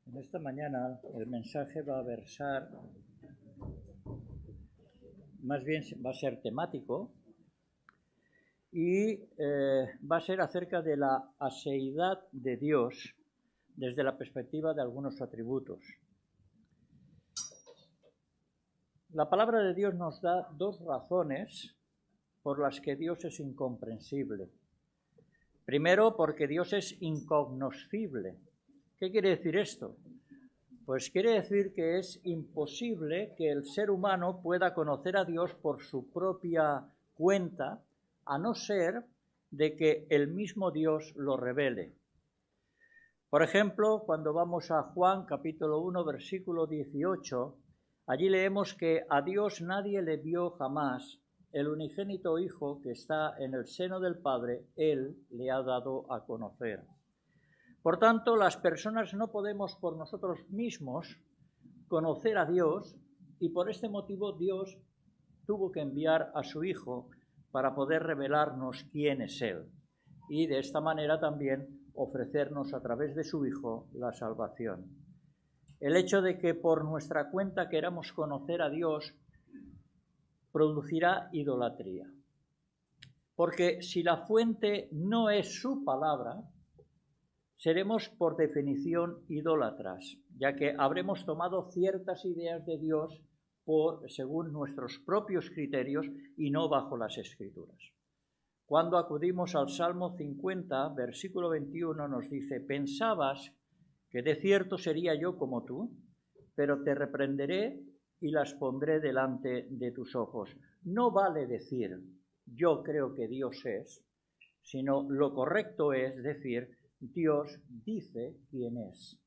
En esta mañana el mensaje va a versar, más bien va a ser temático y va a ser acerca de la aseidad de Dios desde la perspectiva de algunos atributos. La palabra de Dios nos da dos razones por las que Dios es incomprensible. Primero, porque Dios es incognoscible. ¿Qué quiere decir esto? Pues quiere decir que es imposible que el ser humano pueda conocer a Dios por su propia cuenta, a no ser de que el mismo Dios lo revele. Por ejemplo, cuando vamos a Juan capítulo 1, versículo 18, allí leemos que a Dios nadie le vio jamás, el unigénito Hijo que está en el seno del Padre, Él le ha dado a conocer. Por tanto, las personas no podemos por nosotros mismos conocer a Dios y por este motivo Dios tuvo que enviar a su Hijo para poder revelarnos quién es Él y de esta manera también ofrecernos a través de su Hijo la salvación. El hecho de que por nuestra cuenta queramos conocer a Dios producirá idolatría. Porque si la fuente no es su palabra, seremos por definición idólatras, ya que habremos tomado ciertas ideas de Dios según nuestros propios criterios y no bajo las Escrituras. Cuando acudimos al Salmo 50, versículo 21, nos dice: «Pensabas que de cierto sería yo como tú, pero te reprenderé y las pondré delante de tus ojos». No vale decir «yo creo que Dios es», sino lo correcto es decir «Dios dice quién es».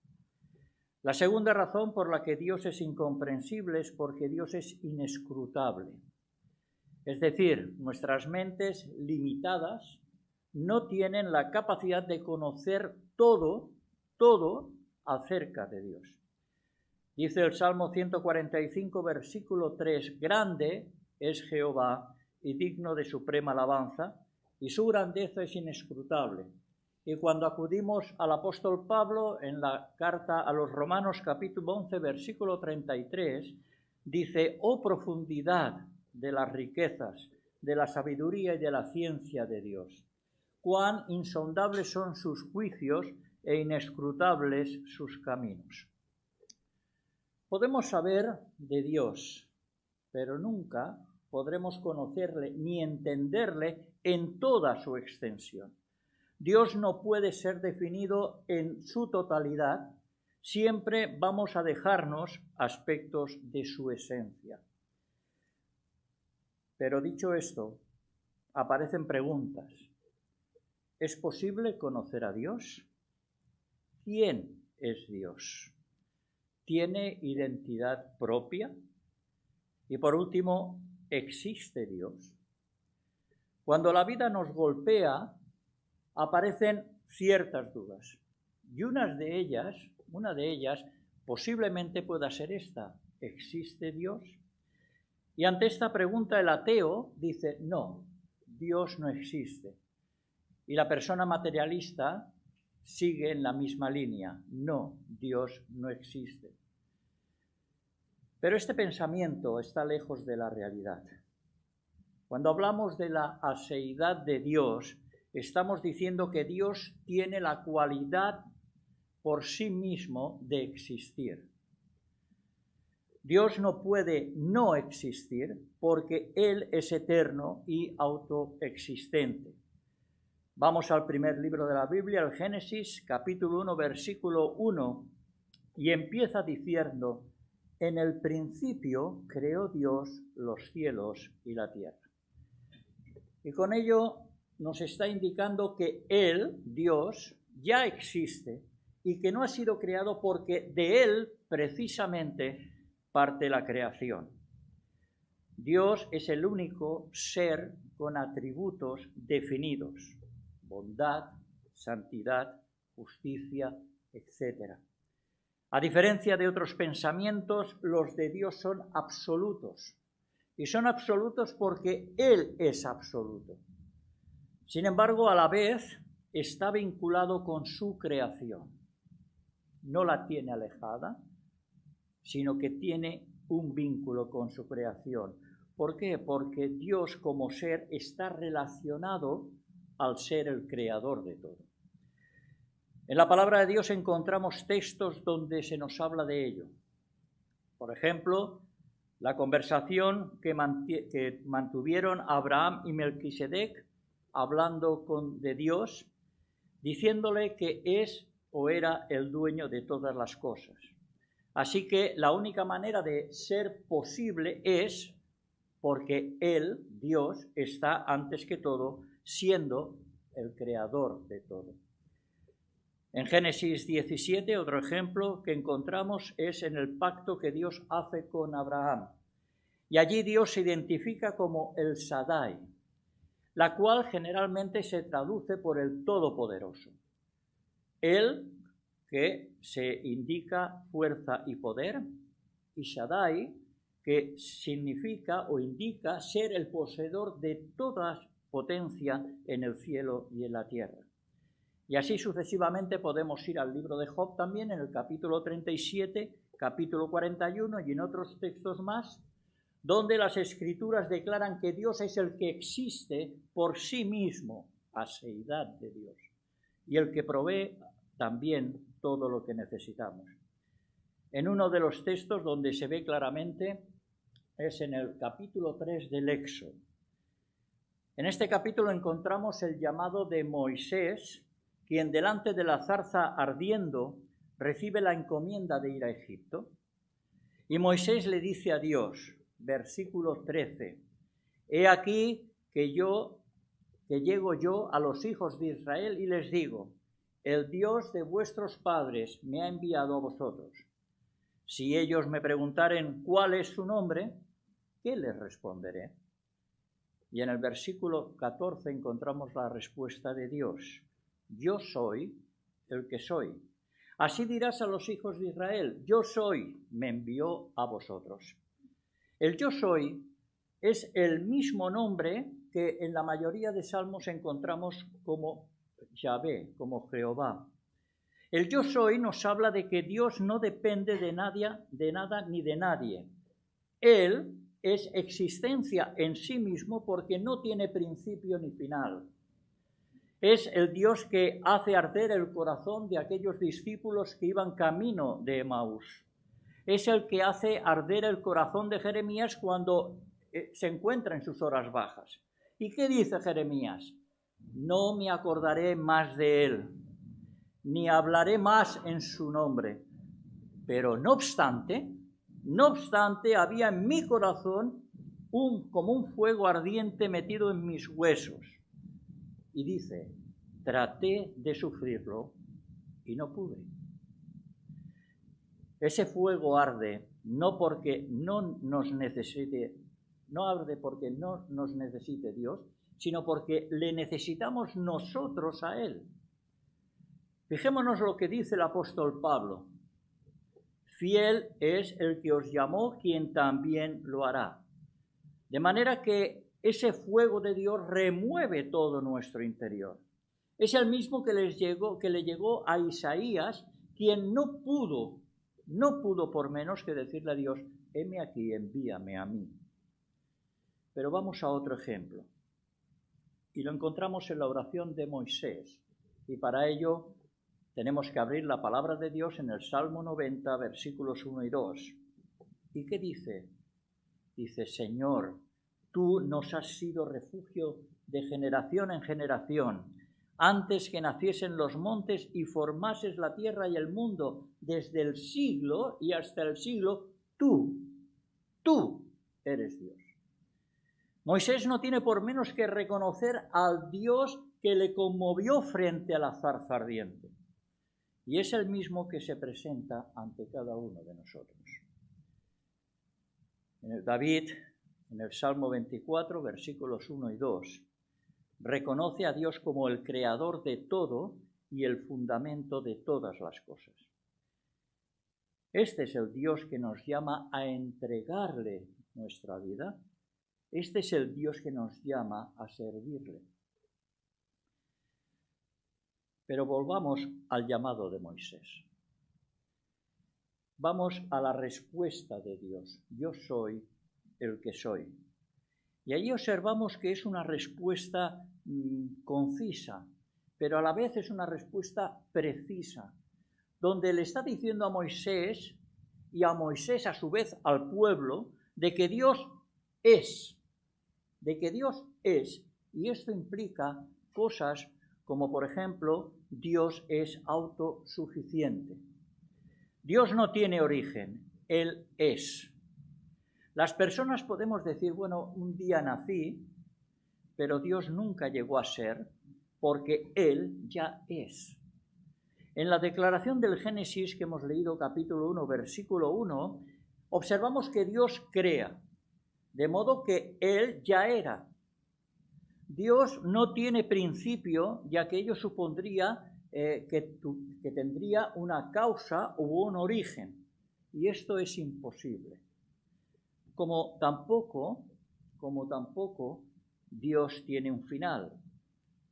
La segunda razón por la que Dios es incomprensible es porque Dios es inescrutable. Es decir, nuestras mentes limitadas no tienen la capacidad de conocer todo acerca de Dios. Dice el Salmo 145, versículo 3, «Grande es Jehová y digno de suprema alabanza, y su grandeza es inescrutable». Y cuando acudimos al apóstol Pablo en la carta a los Romanos capítulo 11, versículo 33, dice: «Oh profundidad de las riquezas, de la sabiduría y de la ciencia de Dios, cuán insondables son sus juicios e inescrutables sus caminos». Podemos saber de Dios, pero nunca podremos conocerle ni entenderle en toda su extensión. Dios no puede ser definido en su totalidad, siempre vamos a dejarnos aspectos de su esencia. Pero dicho esto, aparecen preguntas. ¿Es posible conocer a Dios? ¿Quién es Dios? ¿Tiene identidad propia? Y por último, ¿existe Dios? Cuando la vida nos golpea, aparecen ciertas dudas. Y una de ellas posiblemente pueda ser esta: ¿existe Dios? Y ante esta pregunta el ateo dice: no, Dios no existe. Y la persona materialista sigue en la misma línea: no, Dios no existe. Pero este pensamiento está lejos de la realidad. Cuando hablamos de la aseidad de Dios, estamos diciendo que Dios tiene la cualidad por sí mismo de existir. Dios no puede no existir porque Él es eterno y autoexistente. Vamos al primer libro de la Biblia, el Génesis, capítulo 1, versículo 1, y empieza diciendo: «En el principio creó Dios los cielos y la tierra». Y con ello nos está indicando que Él, Dios, ya existe y que no ha sido creado porque de Él precisamente parte la creación. Dios es el único ser con atributos definidos: bondad, santidad, justicia, etc. A diferencia de otros pensamientos, los de Dios son absolutos. Y son absolutos porque Él es absoluto. Sin embargo, a la vez está vinculado con su creación. no la tiene alejada, sino que tiene un vínculo con su creación. ¿Por qué? Porque Dios como ser está relacionado al ser el creador de todo. En la palabra de Dios encontramos textos donde se nos habla de ello. Por ejemplo, la conversación que mantuvieron Abraham y Melquisedec hablando de Dios, diciéndole que es o era el dueño de todas las cosas. Así que la única manera de ser posible es porque Él, Dios, está antes que todo, siendo el creador de todo. En Génesis 17, otro ejemplo que encontramos es en el pacto que Dios hace con Abraham. Y allí Dios se identifica como el Shaddai, la cual generalmente se traduce por el Todopoderoso. Él, que se indica fuerza y poder, y Shaddai, que significa o indica ser el poseedor de toda potencia en el cielo y en la tierra. Y así sucesivamente podemos ir al libro de Job también, en el capítulo 37, capítulo 41 y en otros textos más, donde las Escrituras declaran que Dios es el que existe por sí mismo, aseidad de Dios, y el que provee también todo lo que necesitamos. En uno de los textos donde se ve claramente es en el capítulo 3 del Éxodo. En este capítulo encontramos el llamado de Moisés, quien delante de la zarza ardiendo recibe la encomienda de ir a Egipto. Y Moisés le dice a Dios, versículo 13, he aquí que llego yo a los hijos de Israel y les digo, el Dios de vuestros padres me ha enviado a vosotros. Si ellos me preguntaren cuál es su nombre, ¿qué les responderé? Y en el versículo 14 encontramos la respuesta de Dios. Yo soy el que soy. Así dirás a los hijos de Israel, yo soy, me envió a vosotros. El yo soy es el mismo nombre que en la mayoría de salmos encontramos como Yahvé, como Jehová. El yo soy nos habla de que Dios no depende de nada ni de nadie. Él es existencia en sí mismo porque no tiene principio ni final. Es el Dios que hace arder el corazón de aquellos discípulos que iban camino de Emaús. Es el que hace arder el corazón de Jeremías cuando se encuentra en sus horas bajas. ¿Y qué dice Jeremías? No me acordaré más de él, ni hablaré más en su nombre. Pero no obstante, había en mi corazón como un fuego ardiente metido en mis huesos. Y dice, traté de sufrirlo y no pude. Ese fuego arde no porque no nos necesite Dios, sino porque le necesitamos nosotros a Él. Fijémonos lo que dice el apóstol Pablo. Fiel es el que os llamó, quien también lo hará. De manera que ese fuego de Dios remueve todo nuestro interior. Es el mismo que le llegó a Isaías, quien no pudo por menos que decirle a Dios, heme aquí, envíame a mí. Pero vamos a otro ejemplo. Y lo encontramos en la oración de Moisés. Y para ello tenemos que abrir la palabra de Dios en el Salmo 90, versículos 1 y 2. ¿Y qué dice? Dice, Señor, tú nos has sido refugio de generación en generación. Antes que naciesen los montes y formases la tierra y el mundo, desde el siglo y hasta el siglo, tú eres Dios. Moisés no tiene por menos que reconocer al Dios que le conmovió frente a la zarza ardiente. Y es el mismo que se presenta ante cada uno de nosotros. David, en el Salmo 24, versículos 1 y 2, reconoce a Dios como el creador de todo y el fundamento de todas las cosas. Este es el Dios que nos llama a entregarle nuestra vida. Este es el Dios que nos llama a servirle. Pero volvamos al llamado de Moisés. vamos a la respuesta de Dios. Yo soy el que soy. Y ahí observamos que es una respuesta concisa, pero a la vez es una respuesta precisa, donde le está diciendo a Moisés, y a Moisés a su vez al pueblo, de que Dios es, y esto implica cosas como, por ejemplo, Dios es autosuficiente. Dios no tiene origen, Él es. Las personas podemos decir, bueno, un día nací, pero Dios nunca llegó a ser, porque Él ya es. En la declaración del Génesis que hemos leído, capítulo 1, versículo 1, observamos que Dios crea, de modo que Él ya era. Dios no tiene principio, ya que ello supondría que tendría una causa u un origen, y esto es imposible. Como tampoco Dios tiene un final.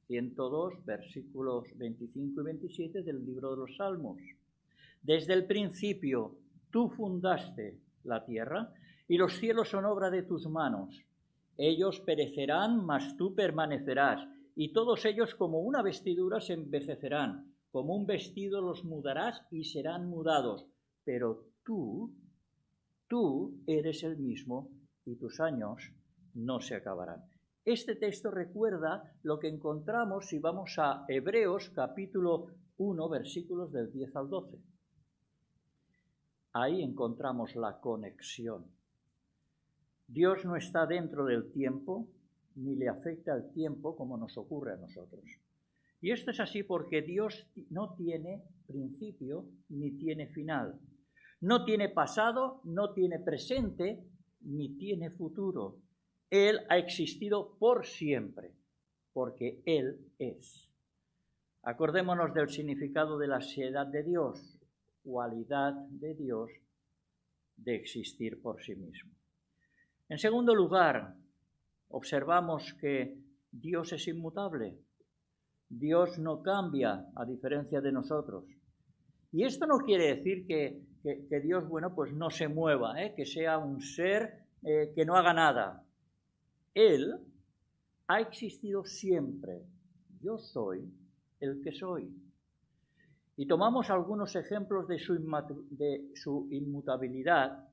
102, versículos 25 y 27 del libro de los Salmos. Desde el principio tú fundaste la tierra y los cielos son obra de tus manos. Ellos perecerán, mas tú permanecerás, y todos ellos como una vestidura se envejecerán. Como un vestido los mudarás y serán mudados. Pero tú eres el mismo y tus años no se acabarán. Este texto recuerda lo que encontramos si vamos a Hebreos capítulo 1, versículos del 10 al 12. Ahí encontramos la conexión. Dios no está dentro del tiempo, ni le afecta el tiempo como nos ocurre a nosotros. Y esto es así porque Dios no tiene principio ni tiene final. No tiene pasado, no tiene presente, ni tiene futuro. Él ha existido por siempre, porque Él es. Acordémonos del significado de la seidad de Dios, cualidad de Dios de existir por sí mismo. En segundo lugar, observamos que Dios es inmutable. Dios no cambia, a diferencia de nosotros. Y esto no quiere decir que Dios, pues no se mueva, que sea un ser que no haga nada. Él ha existido siempre. Yo soy el que soy. Y tomamos algunos ejemplos de su inmutabilidad,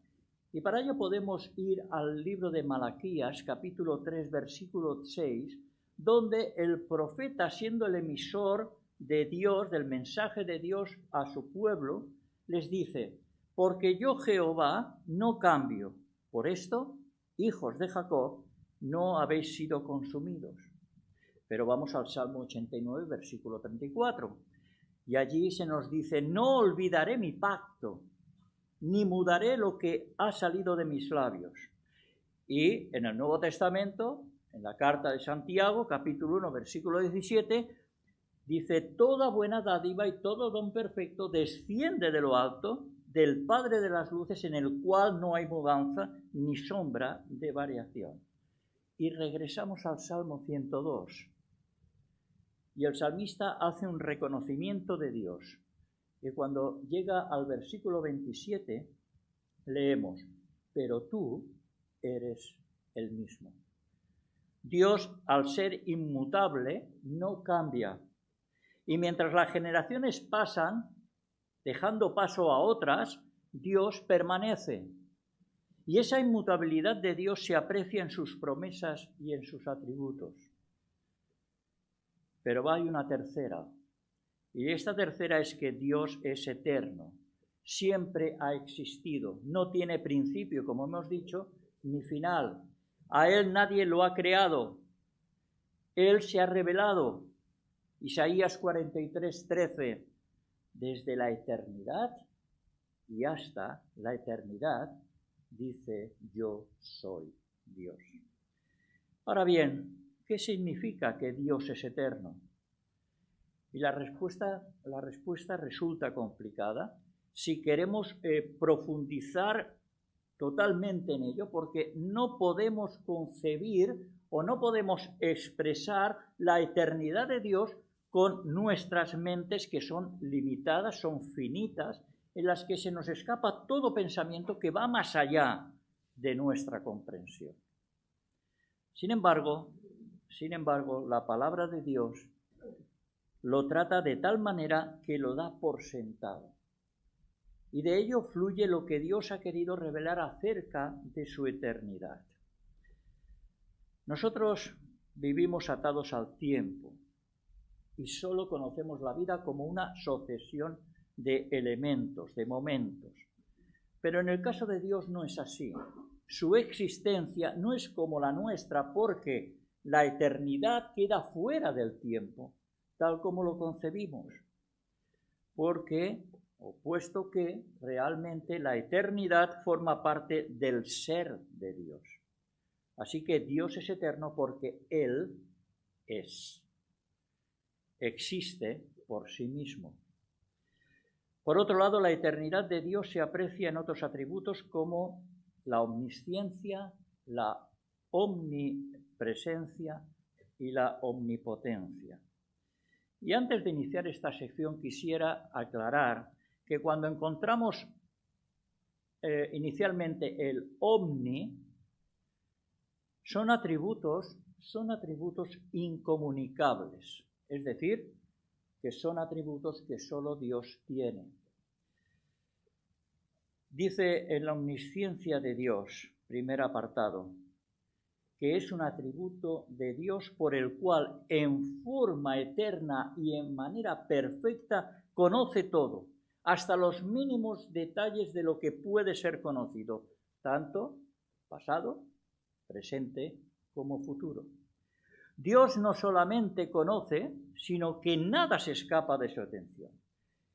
y para ello podemos ir al libro de Malaquías, capítulo 3, versículo 6, donde el profeta, siendo el emisor de Dios, del mensaje de Dios a su pueblo, les dice: porque yo, Jehová, no cambio. Por esto, hijos de Jacob, no habéis sido consumidos. Pero vamos al Salmo 89, versículo 34. Y allí se nos dice: no olvidaré mi pacto, ni mudaré lo que ha salido de mis labios. Y en el Nuevo Testamento, en la carta de Santiago, capítulo 1, versículo 17, dice: toda buena dádiva y todo don perfecto desciende de lo alto, del Padre de las luces, en el cual no hay mudanza ni sombra de variación. Y regresamos al Salmo 102. Y el salmista hace un reconocimiento de Dios. Y cuando llega al versículo 27, leemos: pero tú eres el mismo. Dios, al ser inmutable, no cambia. Y mientras las generaciones pasan, dejando paso a otras, Dios permanece. Y esa inmutabilidad de Dios se aprecia en sus promesas y en sus atributos. Pero hay una tercera. Y esta tercera es que Dios es eterno. Siempre ha existido. No tiene principio, como hemos dicho, ni final. A Él nadie lo ha creado. Él se ha revelado. Isaías 43, 13. Desde la eternidad y hasta la eternidad, dice: yo soy Dios. Ahora bien, ¿qué significa que Dios es eterno? Y la respuesta resulta complicada si queremos profundizar totalmente en ello, porque no podemos concebir o no podemos expresar la eternidad de Dios con nuestras mentes, que son limitadas, son finitas, en las que se nos escapa todo pensamiento que va más allá de nuestra comprensión. Sin embargo, la palabra de Dios lo trata de tal manera que lo da por sentado. Y de ello fluye lo que Dios ha querido revelar acerca de su eternidad. Nosotros vivimos atados al tiempo y solo conocemos la vida como una sucesión de elementos, de momentos. Pero en el caso de Dios no es así. Su existencia no es como la nuestra porque la eternidad queda fuera del tiempo, tal como lo concebimos. Puesto que realmente la eternidad forma parte del ser de Dios. Así que Dios es eterno porque Él es. Existe por sí mismo. Por otro lado, la eternidad de Dios se aprecia en otros atributos como la omnisciencia, la omnipresencia y la omnipotencia. Y antes de iniciar esta sección quisiera aclarar que cuando encontramos inicialmente el omni, son atributos incomunicables, es decir, que son atributos que solo Dios tiene. Dice en la omnisciencia de Dios, primer apartado, que es un atributo de Dios por el cual en forma eterna y en manera perfecta conoce todo, hasta los mínimos detalles de lo que puede ser conocido, tanto pasado, presente como futuro. Dios no solamente conoce, sino que nada se escapa de su atención.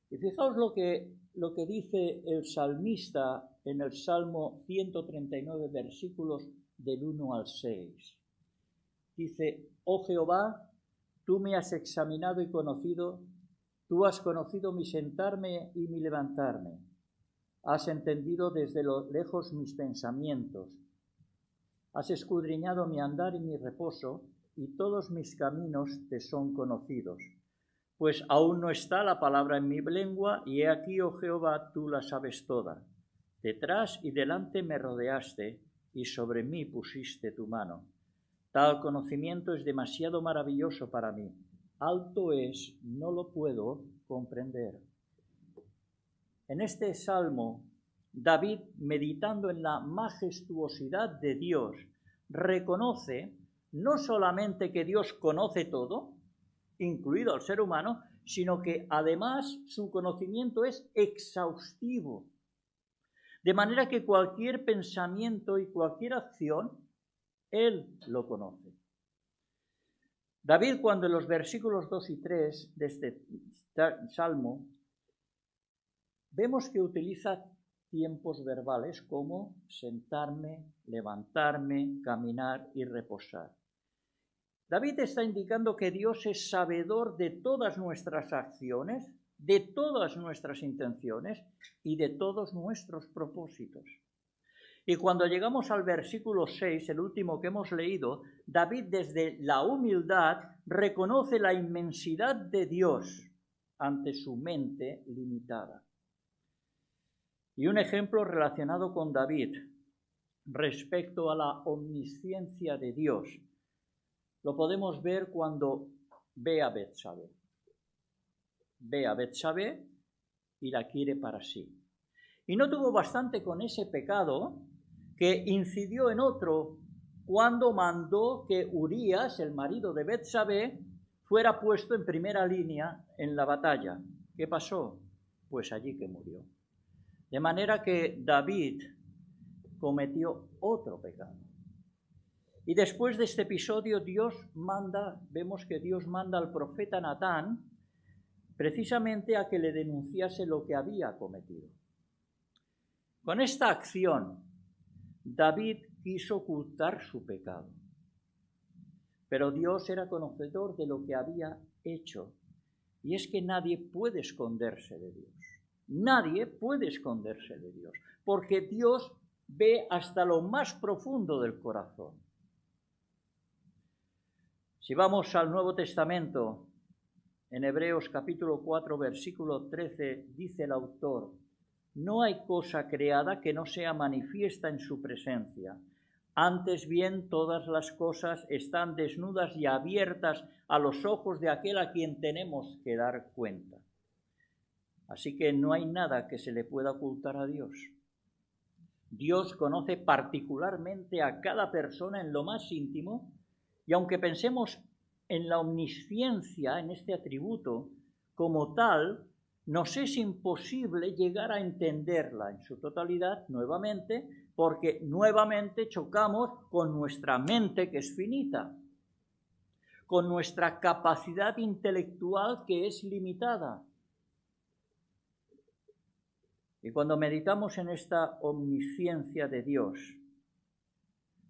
Y fijaos lo que dice el salmista en el Salmo 139, versículos del 1 al 6. Dice: Oh Jehová, tú me has examinado y conocido, tú has conocido mi sentarme y mi levantarme. Has entendido desde lo lejos mis pensamientos. Has escudriñado mi andar y mi reposo, y todos mis caminos te son conocidos. Pues aún no está la palabra en mi lengua, y he aquí, oh Jehová, tú la sabes toda. Detrás y delante me rodeaste, y sobre mí pusiste tu mano. Tal conocimiento es demasiado maravilloso para mí. Alto es, no lo puedo comprender. En este salmo, David, meditando en la majestuosidad de Dios, reconoce no solamente que Dios conoce todo, incluido al ser humano, sino que además su conocimiento es exhaustivo. De manera que cualquier pensamiento y cualquier acción, Él lo conoce. David, cuando en los versículos 2 y 3 de este salmo, vemos que utiliza tiempos verbales como sentarme, levantarme, caminar y reposar. David está indicando que Dios es sabedor de todas nuestras acciones, de todas nuestras intenciones y de todos nuestros propósitos. Y cuando llegamos al versículo 6, el último que hemos leído, David desde la humildad reconoce la inmensidad de Dios ante su mente limitada. Y un ejemplo relacionado con David respecto a la omnisciencia de Dios lo podemos ver cuando ve a Betsabé. Ve a Betsabé y la quiere para sí. Y no tuvo bastante con ese pecado que incidió en otro cuando mandó que Urías, el marido de Betsabé, fuera puesto en primera línea en la batalla. ¿Qué pasó? Pues allí que murió. De manera que David cometió otro pecado. Y después de este episodio vemos que Dios manda al profeta Natán precisamente a que le denunciase lo que había cometido. Con esta acción, David quiso ocultar su pecado. Pero Dios era conocedor de lo que había hecho. Y es que nadie puede esconderse de Dios. Nadie puede esconderse de Dios, porque Dios ve hasta lo más profundo del corazón. Si vamos al Nuevo Testamento, en Hebreos capítulo 4, versículo 13, dice el autor: No hay cosa creada que no sea manifiesta en su presencia. Antes bien, todas las cosas están desnudas y abiertas a los ojos de aquel a quien tenemos que dar cuenta. Así que no hay nada que se le pueda ocultar a Dios. Dios conoce particularmente a cada persona en lo más íntimo, y aunque pensemos en la omnisciencia, en este atributo, como tal, nos es imposible llegar a entenderla en su totalidad nuevamente, porque nuevamente chocamos con nuestra mente, que es finita, con nuestra capacidad intelectual, que es limitada. Y cuando meditamos en esta omnisciencia de Dios,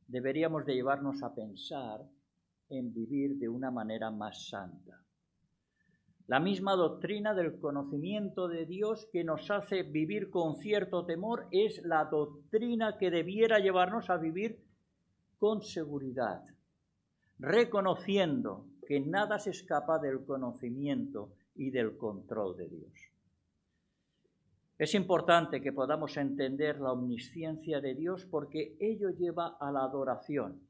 deberíamos de llevarnos a pensar en vivir de una manera más santa. La misma doctrina del conocimiento de Dios que nos hace vivir con cierto temor es la doctrina que debiera llevarnos a vivir con seguridad, reconociendo que nada se escapa del conocimiento y del control de Dios. Es importante que podamos entender la omnisciencia de Dios porque ello lleva a la adoración.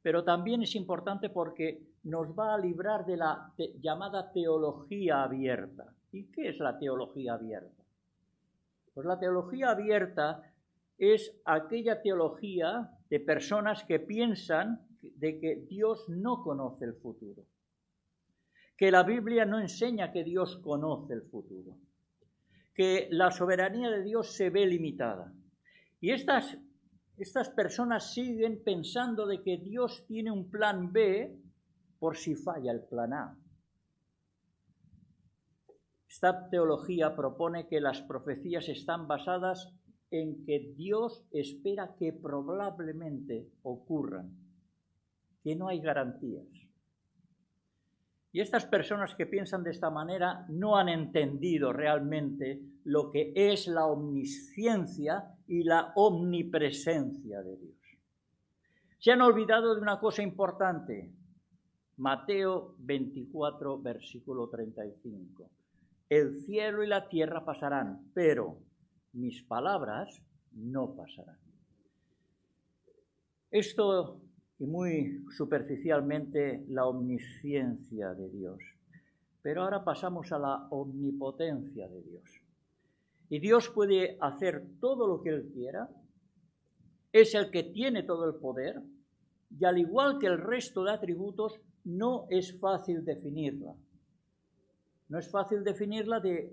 Pero también es importante porque nos va a librar de la llamada teología abierta. ¿Y qué es la teología abierta? Pues la teología abierta es aquella teología de personas que piensan de que Dios no conoce el futuro, que la Biblia no enseña que Dios conoce el futuro, que la soberanía de Dios se ve limitada. Y estas personas siguen pensando de que Dios tiene un plan B por si falla el plan A. Esta teología propone que las profecías están basadas en que Dios espera que probablemente ocurran, que no hay garantías. Y estas personas que piensan de esta manera no han entendido realmente lo que es la omnisciencia y la omnipresencia de Dios. Se han olvidado de una cosa importante. Mateo 24, versículo 35. El cielo y la tierra pasarán, pero mis palabras no pasarán. Esto, y muy superficialmente, la omnisciencia de Dios. Pero ahora pasamos a la omnipotencia de Dios. Y Dios puede hacer todo lo que Él quiera, es el que tiene todo el poder, y al igual que el resto de atributos, no es fácil definirla. No es fácil definirla de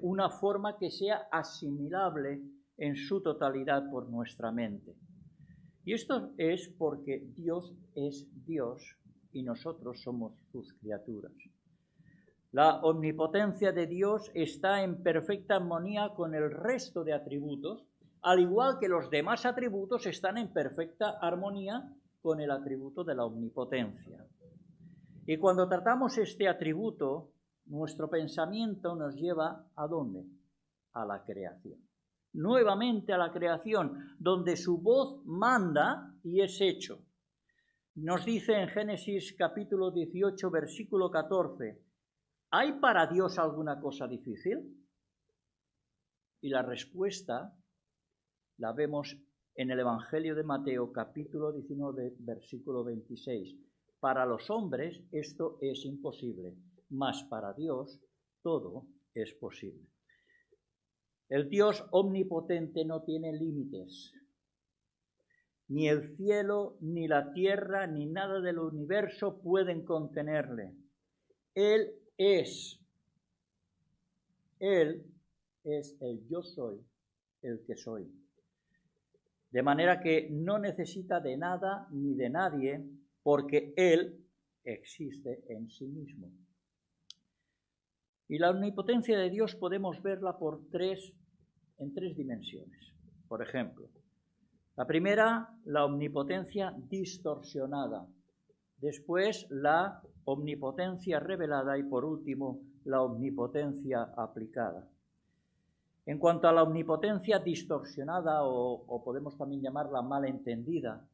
una forma que sea asimilable en su totalidad por nuestra mente. Y esto es porque Dios es Dios y nosotros somos sus criaturas. La omnipotencia de Dios está en perfecta armonía con el resto de atributos, al igual que los demás atributos están en perfecta armonía con el atributo de la omnipotencia. Y cuando tratamos este atributo, nuestro pensamiento nos lleva ¿a dónde? A la creación. Nuevamente a la creación, donde su voz manda y es hecho. Nos dice en Génesis capítulo 18, versículo 14, ¿hay para Dios alguna cosa difícil? Y la respuesta la vemos en el Evangelio de Mateo capítulo 19, versículo 26. Para los hombres esto es imposible, mas para Dios todo es posible. El Dios omnipotente no tiene límites. Ni el cielo, ni la tierra, ni nada del universo pueden contenerle. Él es el yo soy, el que soy. De manera que no necesita de nada ni de nadie, porque Él existe en sí mismo. Y la omnipotencia de Dios podemos verla en tres dimensiones. Por ejemplo, la primera, la omnipotencia distorsionada. Después, la omnipotencia revelada y, por último, la omnipotencia aplicada. En cuanto a la omnipotencia distorsionada, o podemos también llamarla malentendida,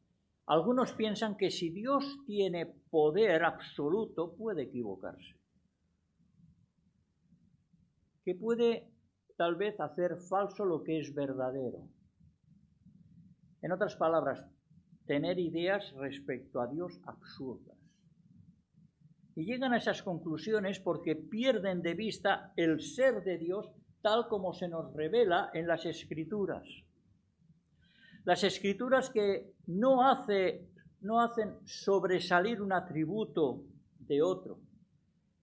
algunos piensan que si Dios tiene poder absoluto, puede equivocarse. Que puede tal vez hacer falso lo que es verdadero. En otras palabras, tener ideas respecto a Dios absurdas. Y llegan a esas conclusiones porque pierden de vista el ser de Dios tal como se nos revela en las Escrituras. Las Escrituras que no hacen sobresalir un atributo de otro.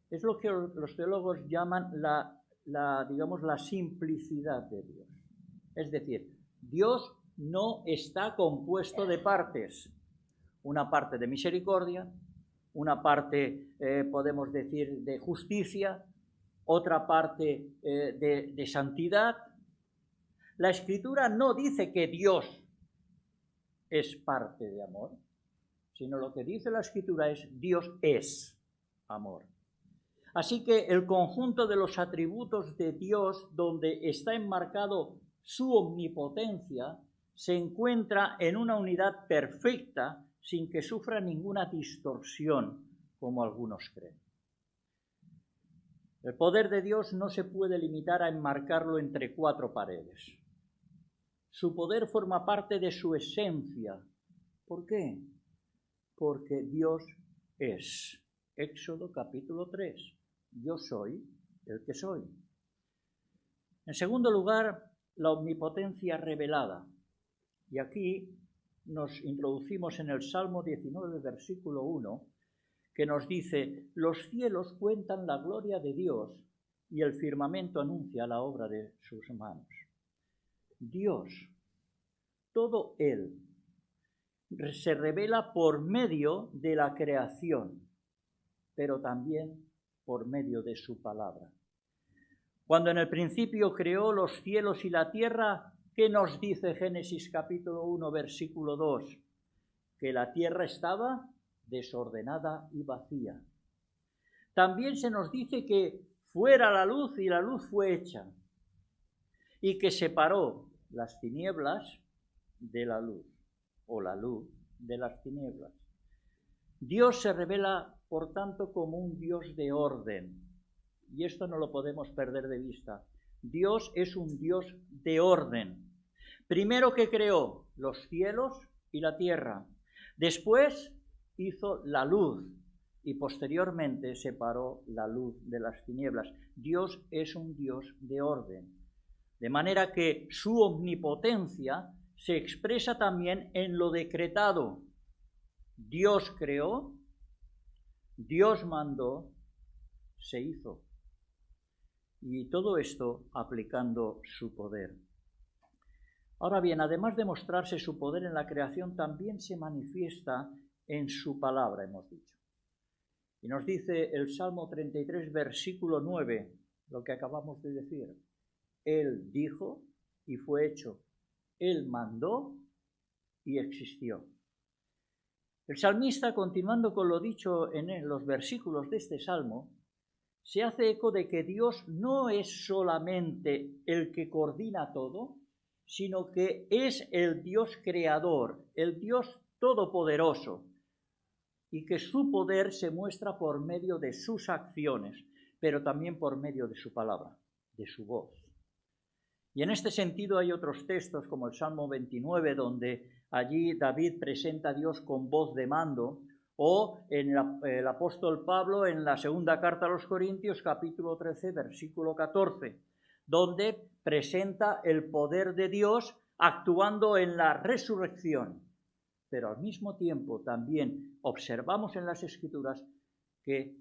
Es lo que los teólogos llaman la simplicidad de Dios. Es decir, Dios no está compuesto de partes. Una parte de misericordia, una parte, podemos decir, de justicia, otra parte de santidad. La Escritura no dice que Dios es parte de amor, sino lo que dice la Escritura es Dios es amor. Así que el conjunto de los atributos de Dios, donde está enmarcado su omnipotencia, se encuentra en una unidad perfecta sin que sufra ninguna distorsión, como algunos creen. El poder de Dios no se puede limitar a enmarcarlo entre cuatro paredes. Su poder forma parte de su esencia. ¿Por qué? Porque Dios es. Éxodo capítulo 3. Yo soy el que soy. En segundo lugar, la omnipotencia revelada. Y aquí nos introducimos en el Salmo 19, versículo 1, que nos dice: los cielos cuentan la gloria de Dios y el firmamento anuncia la obra de sus manos. Dios, todo Él, se revela por medio de la creación, pero también por medio de su palabra. Cuando en el principio creó los cielos y la tierra, ¿qué nos dice Génesis capítulo 1, versículo 2? Que la tierra estaba desordenada y vacía. También se nos dice que fuera la luz y la luz fue hecha, y que separó las tinieblas de la luz, o la luz de las tinieblas. Dios se revela, por tanto, como un Dios de orden, y esto no lo podemos perder de vista. Dios es un Dios de orden. Primero que creó los cielos y la tierra, después hizo la luz y posteriormente separó la luz de las tinieblas. Dios es un Dios de orden, de manera que su omnipotencia se expresa también en lo decretado. Dios creó, Dios mandó, se hizo. Y todo esto aplicando su poder. Ahora bien, además de mostrarse su poder en la creación, también se manifiesta en su palabra, hemos dicho. Y nos dice el Salmo 33, versículo 9, lo que acabamos de decir. Él dijo y fue hecho. Él mandó y existió. El salmista, continuando con lo dicho en los versículos de este salmo, se hace eco de que Dios no es solamente el que coordina todo, sino que es el Dios creador, el Dios todopoderoso, y que su poder se muestra por medio de sus acciones, pero también por medio de su palabra, de su voz. Y en este sentido hay otros textos, como el Salmo 29, donde allí David presenta a Dios con voz de mando, o en el apóstol Pablo en la segunda carta a los Corintios, capítulo 13, versículo 14, donde presenta el poder de Dios actuando en la resurrección. Pero al mismo tiempo también observamos en las Escrituras que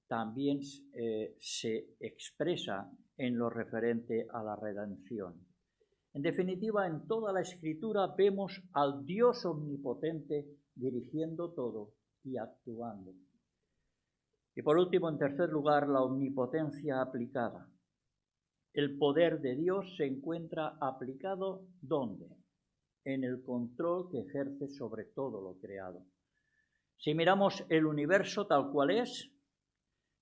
también se expresa en lo referente a la redención. En definitiva, en toda la Escritura vemos al Dios omnipotente dirigiendo todo y actuando. Y por último, en tercer lugar, la omnipotencia aplicada. El poder de Dios se encuentra aplicado ¿dónde? En el control que ejerce sobre todo lo creado. Si miramos el universo tal cual es,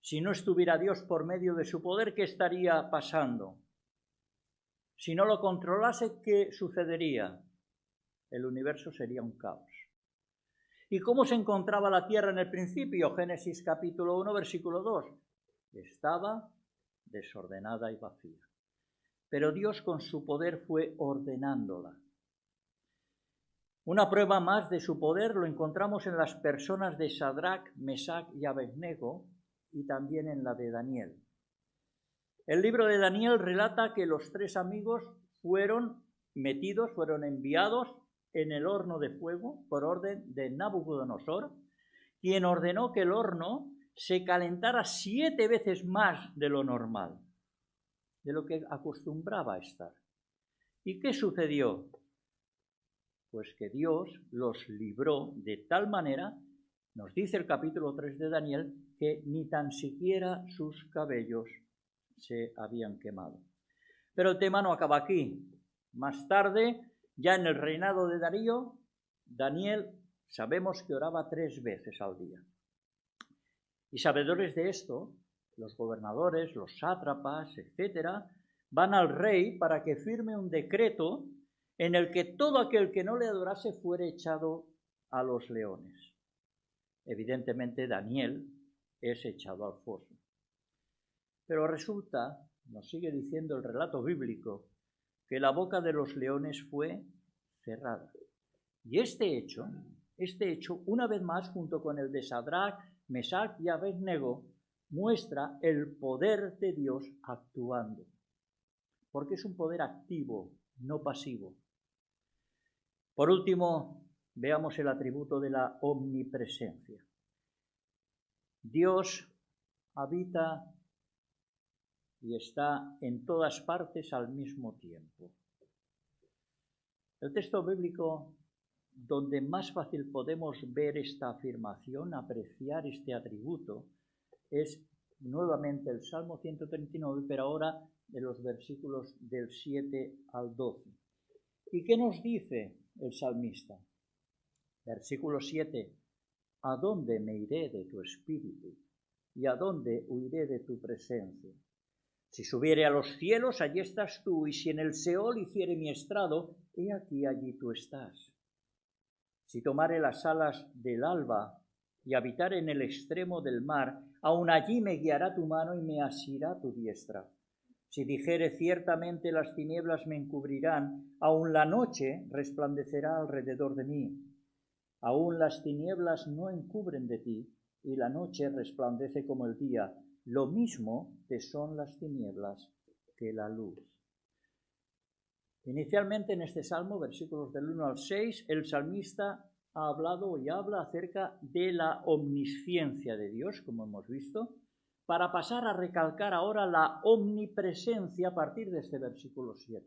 si no estuviera Dios por medio de su poder, ¿qué estaría pasando? Si no lo controlase, ¿qué sucedería? El universo sería un caos. ¿Y cómo se encontraba la tierra en el principio? Génesis capítulo 1, versículo 2. Estaba desordenada y vacía. pero Dios con su poder fue ordenándola. Una prueba más de su poder lo encontramos en las personas de Sadrach, Mesach y Abednego y también en la de Daniel. El libro de Daniel relata que los 3 amigos fueron enviados en el horno de fuego por orden de Nabucodonosor, quien ordenó que el horno se calentara 7 veces más de lo normal, de lo que acostumbraba a estar. ¿Y qué sucedió? Pues que Dios los libró de tal manera, nos dice el capítulo 3 de Daniel, que ni tan siquiera sus cabellos se habían quemado. Pero el tema no acaba aquí. Más tarde, ya en el reinado de Darío, Daniel sabemos que oraba 3 veces al día. Y sabedores de esto, los gobernadores, los sátrapas, etcétera, van al rey para que firme un decreto en el que todo aquel que no le adorase fuera echado a los leones. Evidentemente, Daniel es echado al foso. Pero resulta, nos sigue diciendo el relato bíblico, que la boca de los leones fue cerrada. Y este hecho, una vez más, junto con el de Sadrach, Mesach y Abednego, muestra el poder de Dios actuando. Porque es un poder activo, no pasivo. Por último, veamos el atributo de la omnipresencia. Dios habita y está en todas partes al mismo tiempo. El texto bíblico donde más fácil podemos ver esta afirmación, apreciar este atributo, es nuevamente el Salmo 139, pero ahora de los versículos del 7 al 12. ¿Y qué nos dice el salmista? Versículo 7. ¿A dónde me iré de tu espíritu? ¿Y a dónde huiré de tu presencia? Si subiere a los cielos, allí estás tú, y si en el Seol hiciere mi estrado, he aquí allí tú estás. Si tomare las alas del alba y habitare en el extremo del mar, aun allí me guiará tu mano y me asirá tu diestra. Si dijere ciertamente las tinieblas me encubrirán, aun la noche resplandecerá alrededor de mí. Aun las tinieblas no encubren de ti, y la noche resplandece como el día. Lo mismo te son las tinieblas que la luz. Inicialmente en este salmo, versículos del 1 al 6, el salmista ha hablado y habla acerca de la omnisciencia de Dios, como hemos visto, para pasar a recalcar ahora la omnipresencia a partir de este versículo 7,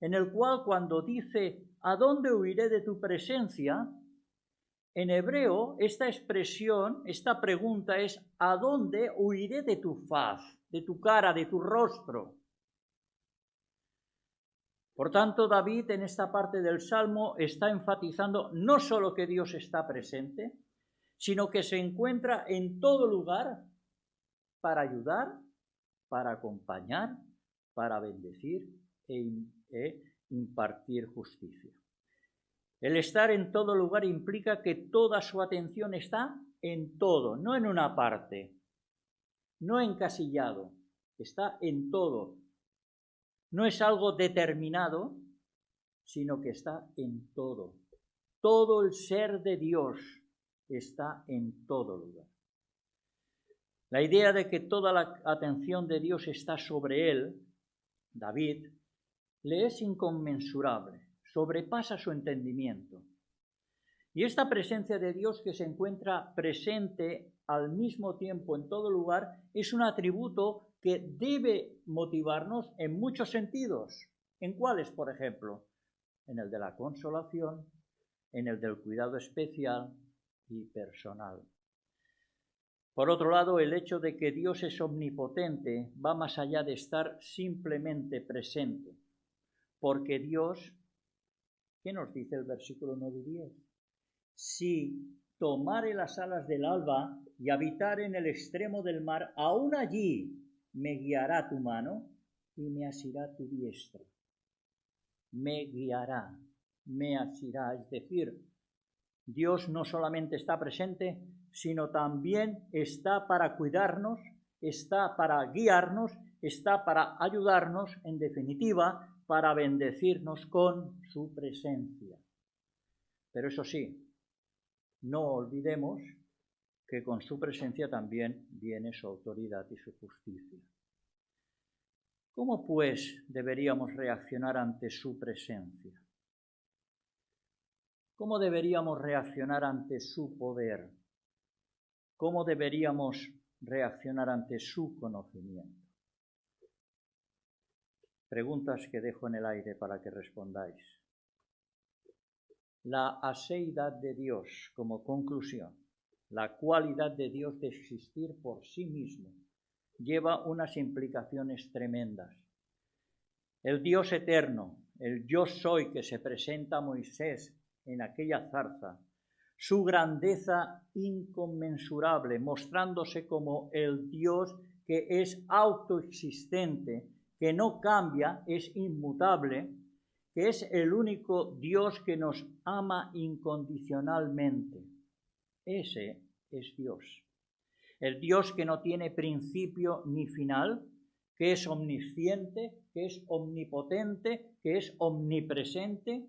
en el cual cuando dice, ¿a dónde huiré de tu presencia?, en hebreo, esta expresión, esta pregunta es, ¿a dónde huiré de tu faz, de tu cara, de tu rostro? Por tanto, David en esta parte del Salmo está enfatizando no solo que Dios está presente, sino que se encuentra en todo lugar para ayudar, para acompañar, para bendecir e impartir justicia. El estar en todo lugar implica que toda su atención está en todo, no en una parte, no encasillado, está en todo. No es algo determinado, sino que está en todo. Todo el ser de Dios está en todo lugar. La idea de que toda la atención de Dios está sobre él, David, le es inconmensurable. Sobrepasa su entendimiento. Y esta presencia de Dios que se encuentra presente al mismo tiempo en todo lugar es un atributo que debe motivarnos en muchos sentidos. ¿En cuáles, por ejemplo? En el de la consolación, en el del cuidado especial y personal. Por otro lado, el hecho de que Dios es omnipotente va más allá de estar simplemente presente, porque Dios, ¿qué nos dice el versículo 9 y 10? Si tomare las alas del alba y habitare en el extremo del mar, aún allí me guiará tu mano y me asirá tu diestra. Me guiará, me asirá, es decir, Dios no solamente está presente, sino también está para cuidarnos, está para guiarnos, está para ayudarnos, en definitiva, para bendecirnos con su presencia. Pero eso sí, no olvidemos que con su presencia también viene su autoridad y su justicia. ¿Cómo pues deberíamos reaccionar ante su presencia? ¿Cómo deberíamos reaccionar ante su poder? ¿Cómo deberíamos reaccionar ante su conocimiento? Preguntas que dejo en el aire para que respondáis. La aseidad de Dios como conclusión, la cualidad de Dios de existir por sí mismo, lleva unas implicaciones tremendas. El Dios eterno, el yo soy que se presenta a Moisés en aquella zarza, su grandeza inconmensurable, mostrándose como el Dios que es autoexistente, que no cambia, es inmutable, que es el único Dios que nos ama incondicionalmente. Ese es Dios. El Dios que no tiene principio ni final, que es omnisciente, que es omnipotente, que es omnipresente,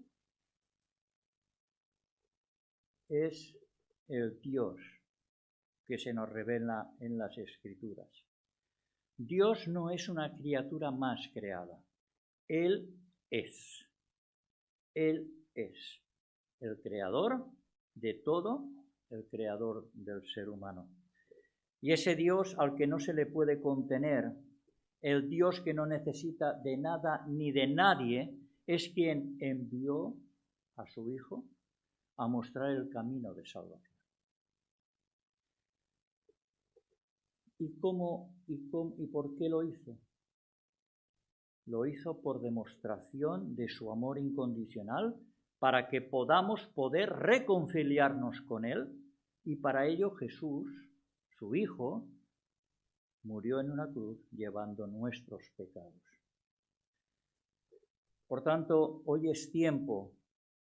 es el Dios que se nos revela en las Escrituras. Dios no es una criatura más creada. Él es. Él es el creador de todo, el creador del ser humano. Y ese Dios al que no se le puede contener, el Dios que no necesita de nada ni de nadie, es quien envió a su Hijo a mostrar el camino de salvación. ¿Y por qué lo hizo? Lo hizo por demostración de su amor incondicional, para que podamos reconciliarnos con Él, y para ello Jesús, su Hijo, murió en una cruz llevando nuestros pecados. Por tanto, hoy es tiempo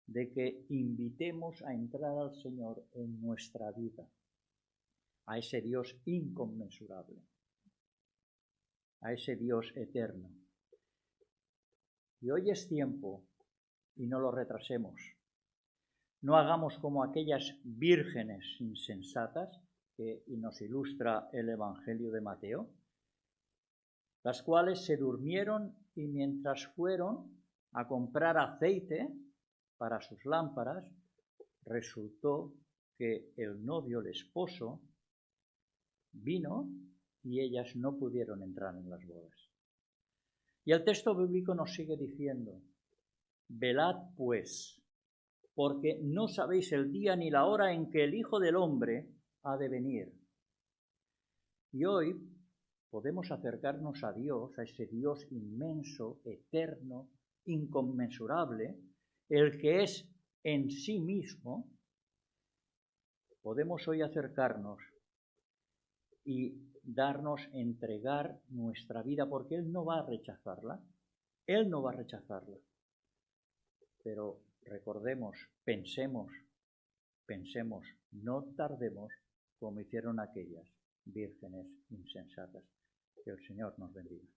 de que invitemos a entrar al Señor en nuestra vida, a ese Dios inconmensurable, a ese Dios eterno. Y hoy es tiempo, y no lo retrasemos. No hagamos como aquellas vírgenes insensatas que nos ilustra el Evangelio de Mateo, las cuales se durmieron y mientras fueron a comprar aceite para sus lámparas, resultó que el novio, el esposo, vino y ellas no pudieron entrar en las bodas. Y el texto bíblico nos sigue diciendo: velad pues, porque no sabéis el día ni la hora en que el Hijo del Hombre ha de venir. Y hoy podemos acercarnos a Dios, a ese Dios inmenso, eterno, inconmensurable, el que es en sí mismo. Podemos hoy acercarnos y entregar nuestra vida, porque Él no va a rechazarla. Él no va a rechazarla. Pero recordemos, pensemos, no tardemos como hicieron aquellas vírgenes insensatas. Que el Señor nos bendiga.